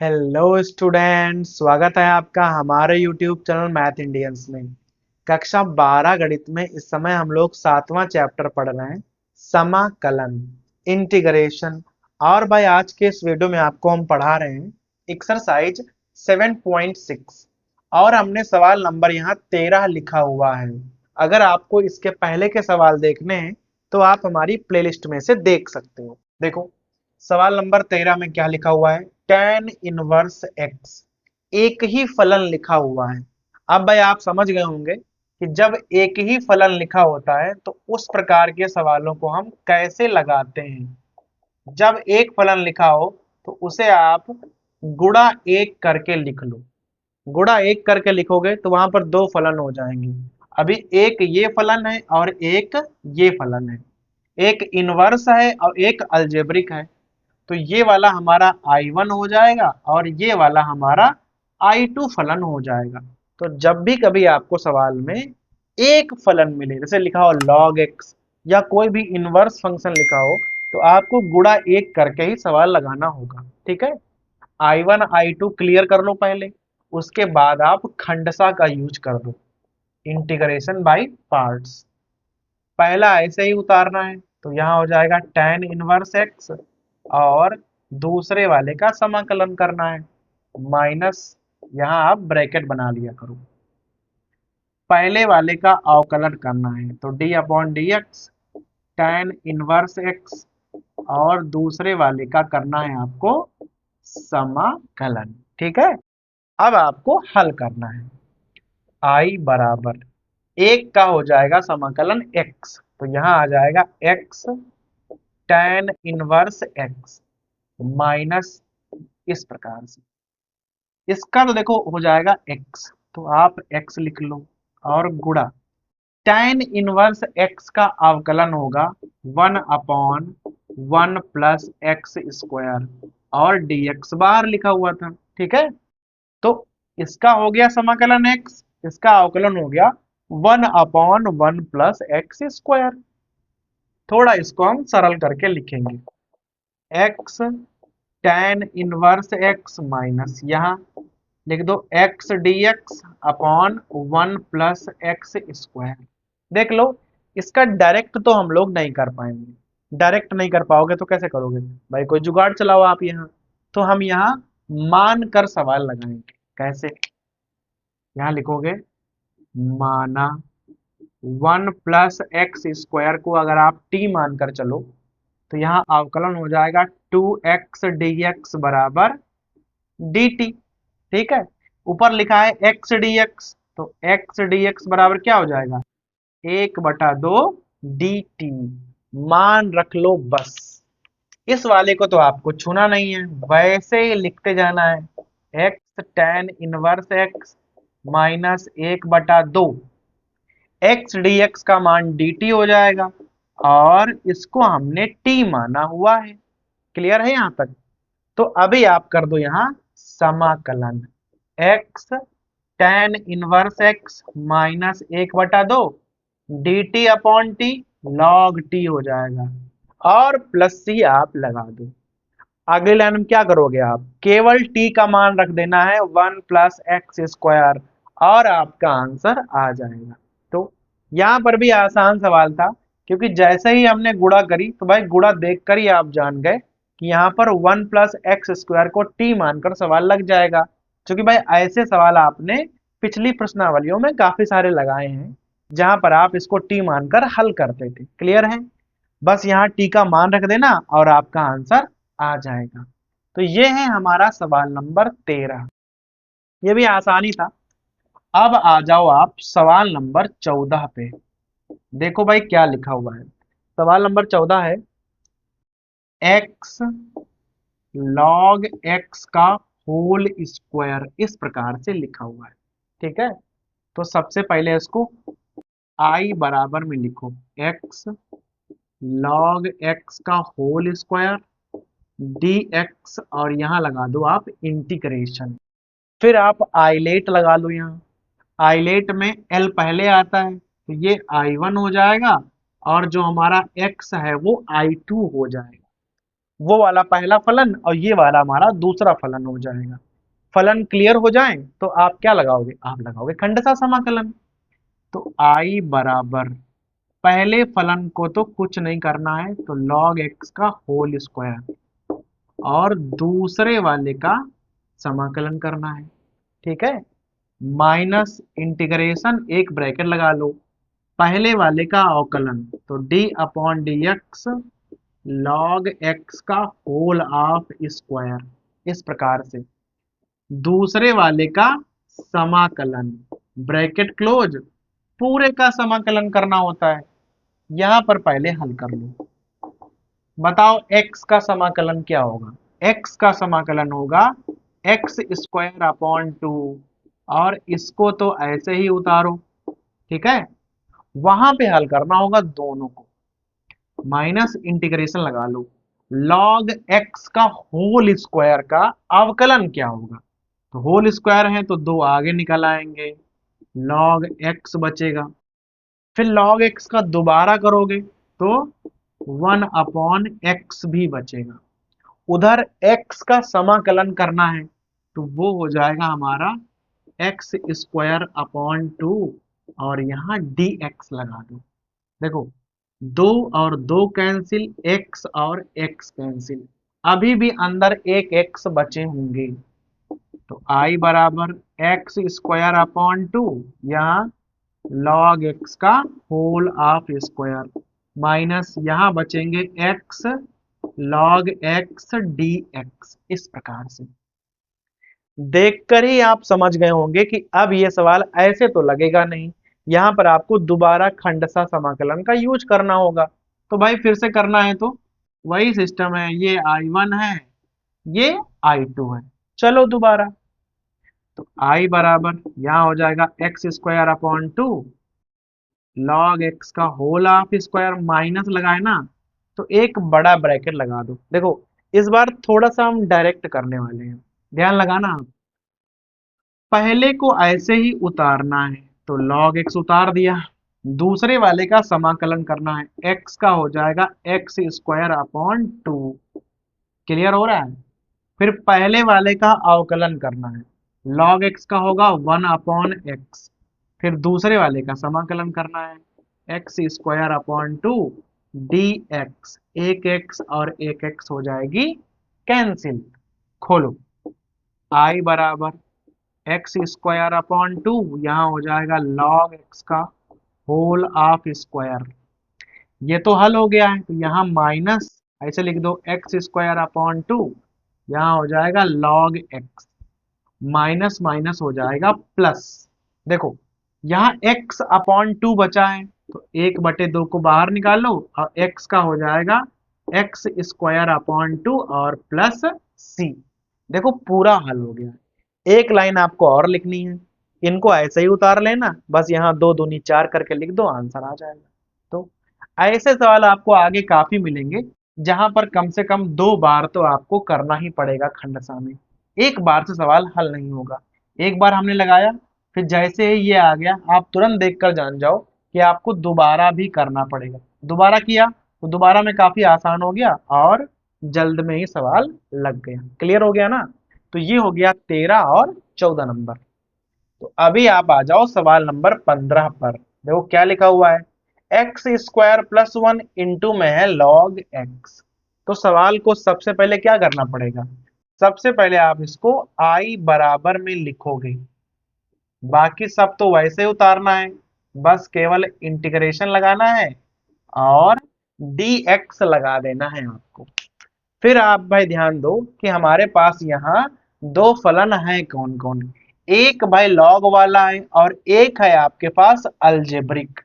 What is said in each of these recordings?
Hello student, स्वागत है आपका हमारे यूट्यूब चैनल मैथ इंडियंस में। कक्षा 12 गणित में इस समय हम लोग 7वां चैप्टर पढ़ रहे हैं, समाकलन, इंटीग्रेशन। और भाई आज के इस वीडियो में आपको हम पढ़ा रहे हैं एक्सरसाइज 7.6 और हमने सवाल नंबर यहाँ 13 लिखा हुआ है। अगर आपको इसके पहले के सवाल देखने हैं तो आप हमारी प्लेलिस्ट में से देख सकते हो। देखो सवाल नंबर 13 में क्या लिखा हुआ है, tan इनवर्स एक्स। एक ही फलन लिखा हुआ है। अब भाई आप समझ गए होंगे कि जब एक ही फलन लिखा होता है तो उस प्रकार के सवालों को हम कैसे लगाते हैं। जब एक फलन लिखा हो तो उसे आप गुणा एक करके लिख लो। गुणा एक करके लिखोगे तो वहां पर दो फलन हो जाएंगे। अभी एक ये फलन है और एक ये फलन है, एक इनवर्स है और एक अलजेब्रिक है। तो ये वाला हमारा I1 हो जाएगा और ये वाला हमारा I2 फलन हो जाएगा। तो जब भी कभी आपको सवाल में एक फलन मिले, जैसे लिखा हो log x या कोई भी इनवर्स फंक्शन लिखा हो, तो आपको गुणा एक करके ही सवाल लगाना होगा। ठीक है, I1 I2 क्लियर कर लो पहले, उसके बाद आप खंडसा का यूज कर दो, इंटीग्रेशन बाय पार्ट्स। पहला ऐसे ही उतारना है तो यहाँ हो जाएगा tan इनवर्स x और दूसरे वाले का समाकलन करना है, माइनस यहाँ आप ब्रैकेट बना लिया करो। पहले वाले का अवकलन करना है तो d upon D x tan inverse x और दूसरे वाले का करना है आपको समाकलन। ठीक है, अब आपको हल करना है। I बराबर एक का हो जाएगा समाकलन x, तो यहाँ आ जाएगा x tan inverse x minus इस प्रकार से। इसका तो देखो हो जाएगा x, तो आप x लिख लो और गुणा tan इनवर्स x का अवकलन होगा 1/1 प्लस एक्स स्क्वायर और dx बार लिखा हुआ था। ठीक है, तो इसका हो गया समाकलन x, इसका अवकलन हो गया 1/1 प्लस एक्स स्क्वायर। थोड़ा इसको हम सरल करके लिखेंगे, x tan inverse x minus यहाँ लिख दो x dx upon 1 plus x square. देख लो, इसका डायरेक्ट तो हम लोग नहीं कर पाएंगे। डायरेक्ट नहीं कर पाओगे तो कैसे करोगे भाई, कोई जुगाड़ चलाओ आप यहाँ। तो हम यहाँ मान कर सवाल लगाएंगे। कैसे, यहाँ लिखोगे माना 1 प्लस एक्स स्क्वायर को अगर आप t मानकर चलो तो यहाँ अवकलन हो जाएगा 2x dx बराबर dt। ठीक है, ऊपर लिखा है x dx, तो x dx बराबर क्या हो जाएगा 1/2 dt। मान रख लो बस, इस वाले को तो आपको छूना नहीं है, वैसे ही लिखते जाना है। x tan inverse x minus 1/2 x dx का मान dt हो जाएगा और इसको हमने t माना हुआ है। क्लियर है यहाँ तक? तो अभी आप कर दो यहाँ समाकलन, x tan inverse x minus 1/2 dt upon T log t हो जाएगा और प्लस सी आप लगा दो। अगली लाइन में क्या करोगे, आप केवल t का मान रख देना है 1 प्लस एक्स स्क्वायर और आपका आंसर आ जाएगा। तो यहाँ पर भी आसान सवाल था, क्योंकि जैसे ही हमने गुणा करी तो भाई गुणा देखकर ही आप जान गए कि यहाँ पर 1 प्लस एक्स स्क्वायर को t मानकर सवाल लग जाएगा। क्योंकि भाई ऐसे सवाल आपने पिछली प्रश्नावलियों में काफी सारे लगाए हैं जहां पर आप इसको t मानकर हल करते थे। क्लियर है? बस यहाँ t का मान रख देना और आपका आंसर आ जाएगा। तो ये है हमारा सवाल नंबर 13। ये भी आसानी था। अब आ जाओ आप सवाल नंबर 14 पे। देखो भाई क्या लिखा हुआ है। सवाल नंबर 14 है x log x का होल स्क्वायर, इस प्रकार से लिखा हुआ है। ठीक है, तो सबसे पहले इसको I बराबर में लिखो x log x का होल स्क्वायर dx और यहाँ लगा दो आप इंटीग्रेशन। फिर आप आइलेट लगा लो, यहाँ आइलेट में l पहले आता है तो ये I1 हो जाएगा और जो हमारा x है वो I2 हो जाएगा। वो वाला पहला फलन और ये वाला हमारा दूसरा फलन हो जाएगा। फलन क्लियर हो जाए तो आप क्या लगाओगे, आप लगाओगे खंडसा समाकलन। तो आई बराबर, पहले फलन को तो कुछ नहीं करना है, तो log x का होल स्क्वायर, और दूसरे वाले का समाकलन करना है। ठीक है, माइनस इंटीग्रेशन, एक ब्रैकेट लगा लो, पहले वाले का अवकलन, तो D upon D x log x का होल ऑफ स्क्वायर, इस प्रकार से। दूसरे वाले का समाकलन, ब्रैकेट क्लोज, पूरे का समाकलन करना होता है। यहां पर पहले हल कर लो, बताओ x का समाकलन क्या होगा। x का समाकलन होगा एक्स स्क्वायर अपॉन 2, और इसको तो ऐसे ही उतारो। ठीक है, वहां पे हल करना होगा दोनों को, माइनस इंटीग्रेशन लगा लो, log x का होल स्क्वायर का अवकलन क्या होगा। तो होल स्क्वायर है तो दो आगे निकल आएंगे, log x बचेगा। फिर log x का दोबारा करोगे तो 1/x भी बचेगा। उधर x का समाकलन करना है तो वो हो जाएगा हमारा एक्स स्क्वायर अपॉन 2, और यहाँ dx लगा दो। देखो, दो और दो कैंसिल, x और x कैंसिल, अभी भी अंदर एक x बचे होंगे। तो i बराबर एक्स स्क्वायर अपॉन 2, यहाँ log x का होल ऑफ स्क्वायर, माइनस यहाँ बचेंगे x log x dx। इस प्रकार से देखकर ही आप समझ गए होंगे कि अब ये सवाल ऐसे तो लगेगा नहीं, यहाँ पर आपको दोबारा खंडसा समाकलन का यूज करना होगा। तो भाई फिर से करना है तो वही सिस्टम है, ये I1 है, ये I2 है। चलो दोबारा, तो I बराबर यहाँ हो जाएगा x square upon 2 log x का होल ऑफ स्क्वायर, माइनस लगाए ना तो एक बड़ा ब्रैकेट लगा दो। देखो, इस बार थोड़ा सा हम डायरेक्ट करने वाले हैं, ध्यान लगाना। पहले को ऐसे ही उतारना है, तो log x उतार दिया, दूसरे वाले का समाकलन करना है, x का हो जाएगा एक्स स्क्वायर अपॉन 2। क्लियर हो रहा है। फिर पहले वाले का अवकलन करना है, log x का होगा 1/x। फिर दूसरे वाले का समाकलन करना है, एक्स स्क्वायर अपॉन 2 dx, एक x और एक x हो जाएगी कैंसिल। खोलो, I बराबर एक्स स्क्वायर अपॉन 2, यहाँ हो जाएगा log x का होल ऑफ स्क्वायर। ये तो हल हो गया है, तो यहाँ माइनस ऐसे लिख दो एक्स स्क्वायर अपॉन 2, यहाँ हो जाएगा log x, माइनस माइनस हो जाएगा प्लस। देखो, यहाँ x अपॉन 2 बचा है, तो 1/2 को बाहर निकालो और x का हो जाएगा एक्स स्क्वायर अपॉन 2 और प्लस c। देखो, पूरा हल हो गया। एक लाइन आपको और लिखनी है, इनको ऐसे ही उतार लेना, बस यहाँ 2 दूनी 4 करके लिख दो, आंसर आ जाएगा। तो ऐसे सवाल आपको आगे काफी मिलेंगे, जहां पर कम से कम 2 बार तो आपको करना ही पड़ेगा खंडसा में, एक बार से सवाल हल नहीं होगा। एक बार हमने लगाया, फिर जैसे ही ये आ गया आप तुरंत देखकर जान जाओ कि आपको दोबारा भी करना पड़ेगा। दोबारा किया तो दोबारा में काफी आसान हो गया और जल्द में ही सवाल लग गया। क्लियर हो गया ना। तो ये हो गया 13 और 14 नंबर। तो अभी आप आ जाओ सवाल नंबर 15 पर। देखो क्या लिखा हुआ है, एक्स स्क्वायर प्लस 1 इंटू में है log x। तो सवाल को सबसे पहले क्या करना पड़ेगा, सबसे पहले आप इसको I बराबर में लिखोगे, बाकी सब तो वैसे उतारना है, बस केवल इंटीग्रेशन लगाना है और dx लगा देना है आपको। फिर आप भाई ध्यान दो कि हमारे पास यहाँ दो फलन है, कौन कौन। एक भाई log वाला है और एक है आपके पास अलजेब्रिक।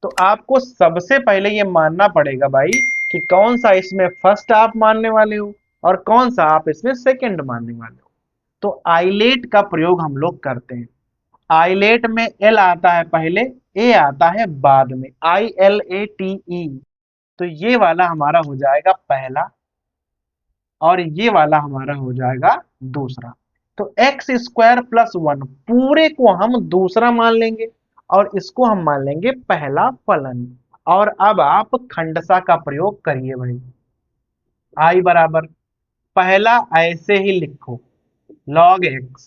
तो आपको सबसे पहले ये मानना पड़ेगा भाई कि कौन सा इसमें फर्स्ट आप मानने वाले हो और कौन सा आप इसमें सेकंड मानने वाले हो। तो आइलेट का प्रयोग हम लोग करते हैं। आइलेट में एल आता है पहले, ए आता है बाद में, ILATE। तो ये वाला हमारा हो जाएगा पहला और ये वाला हमारा हो जाएगा दूसरा। तो एक्स स्क्वायर प्लस 1 पूरे को हम दूसरा मान लेंगे और इसको हम मान लेंगे पहला फलन। और अब आप खंडसा का प्रयोग करिए भाई। आई बराबर, पहला ऐसे ही लिखो log x,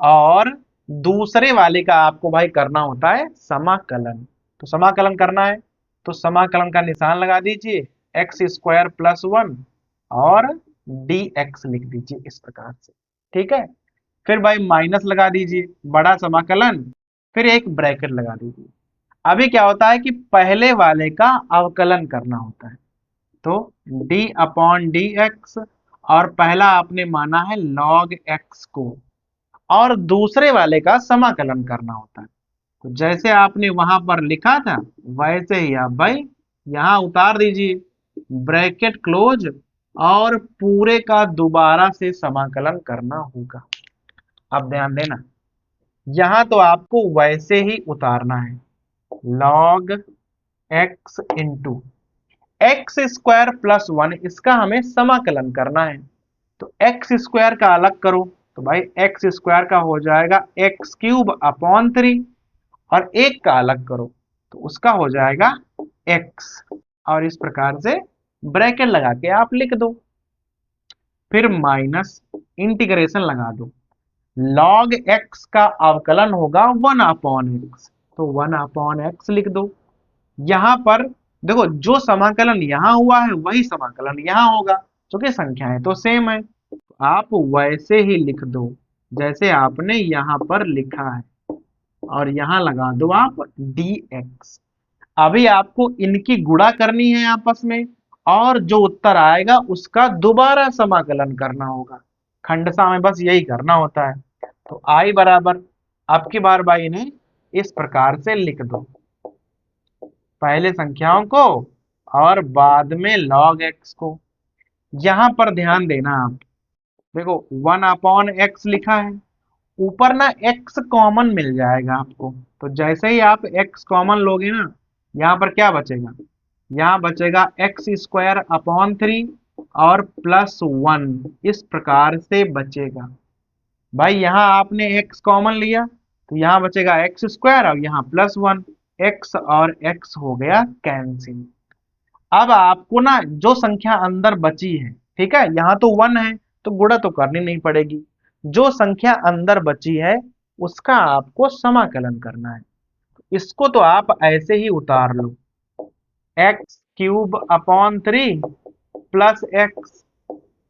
और दूसरे वाले का आपको भाई करना होता है समाकलन। तो समाकलन करना है तो समाकलन का निशान लगा दीजिए, एक्स स्क्वायर प्लस वन और डी एक्स लिख दीजिए इस प्रकार से। ठीक है, फिर भाई माइनस लगा दीजिए बड़ा समाकलन, फिर एक ब्रैकेट लगा दीजिए। अभी क्या होता है कि पहले वाले का अवकलन करना होता है, तो d अपॉन डी एक्स, और पहला आपने माना है log x को, और दूसरे वाले का समाकलन करना होता है। तो जैसे आपने वहां पर लिखा था वैसे ही आप भाई यहां उतार दीजिए, ब्रैकेट क्लोज, और पूरे का दोबारा से समाकलन करना होगा। अब ध्यान देना, यहां तो आपको वैसे ही उतारना है, log x into x square plus one, इसका हमें समाकलन करना है। तो एक्स स्क्वायर का अलग करो, तो भाई एक्स स्क्वायर का हो जाएगा एक्स क्यूब अपॉन थ्री, और एक का अलग करो तो उसका हो जाएगा एक्स, और इस प्रकार से ब्रैकेट लगा के आप लिख दो, फिर माइनस इंटीग्रेशन लगा दो। log x का अवकलन होगा वन अपॉन एक्स, तो वन अपॉन एक्स लिख दो। यहां पर देखो जो समाकलन यहां हुआ है वही समाकलन यहां होगा, क्योंकि संख्याएं तो सेम है। आप वैसे ही लिख दो जैसे आपने यहां पर लिखा है, और यहां लगा दो आप dx। अभी आपको इनकी गुणा करनी है आपस में, और जो उत्तर आएगा उसका दोबारा समाकलन करना होगा। खंडसा में बस यही करना होता है। तो आई बराबर, अब की बार भाई इन्हें इस प्रकार से लिख दो, पहले संख्याओं को और बाद में log x को। यहां पर ध्यान देना आप, देखो वन अपॉन एक्स लिखा है, ऊपर ना x कॉमन मिल जाएगा आपको, तो जैसे ही आप x कॉमन लोगे ना, यहाँ पर क्या बचेगा, यहाँ बचेगा एक्स स्क्वायर अपॉन थ्री और प्लस वन, इस प्रकार से बचेगा। भाई यहाँ आपने x कॉमन लिया तो यहाँ बचेगा एक्स स्क्वायर और यहाँ प्लस वन, x और x हो गया कैंसिल। अब आपको ना जो संख्या अंदर बची है, ठीक है, यहाँ तो वन है तो गुणा तो करनी नहीं पड़ेगी, जो संख्या अंदर बची है उसका आपको समाकलन करना है। इसको तो आप ऐसे ही उतार लो, x cube upon three plus x,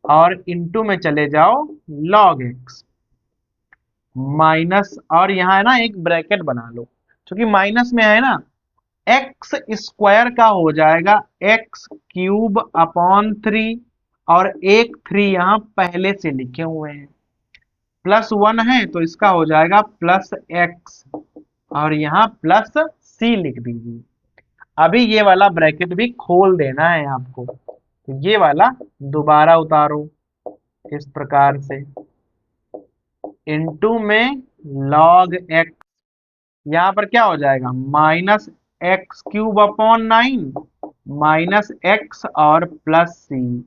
और इंटू में चले जाओ log x माइनस, और यहाँ है ना एक ब्रैकेट बना लो, क्योंकि माइनस में है ना, एक्स स्क्वायर का हो जाएगा एक्स क्यूब अपॉन थ्री, और एक थ्री यहाँ पहले से लिखे हुए हैं, प्लस वन है तो इसका हो जाएगा प्लस एक्स, और यहाँ प्लस सी लिख दीजिए। अभी ये वाला ब्रैकेट भी खोल देना है आपको, तो ये वाला दोबारा उतारो इस प्रकार से, इनटू में log x, यहाँ पर क्या हो जाएगा minus x cube upon nine minus x और प्लस सी,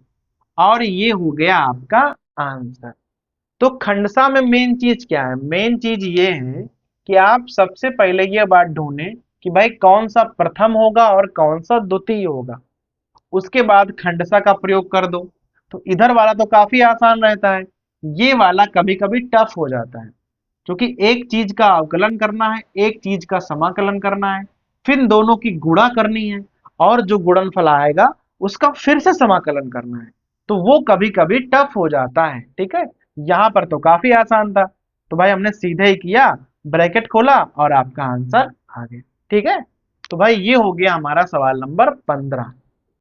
और ये हो गया आपका आंसर। तो खंडसा में मेन चीज क्या है, मेन चीज ये है कि आप सबसे पहले ये बात ढूंढें कि भाई कौन सा प्रथम होगा और कौन सा द्वितीय होगा, उसके बाद खंडसा का प्रयोग कर दो। तो इधर वाला तो काफी आसान रहता है, ये वाला कभी कभी टफ हो जाता है, क्योंकि एक चीज का अवकलन करना है, एक चीज का समाकलन करना है, फिर दोनों की गुणा करनी है, और जो गुणनफल आएगा उसका फिर से समाकलन करना है, तो वो कभी कभी टफ हो जाता है। ठीक है, यहाँ पर तो काफी आसान था, तो भाई हमने सीधे ही किया, ब्रैकेट खोला और आपका आंसर आ गया। ठीक है, तो भाई ये हो गया हमारा सवाल नंबर 15।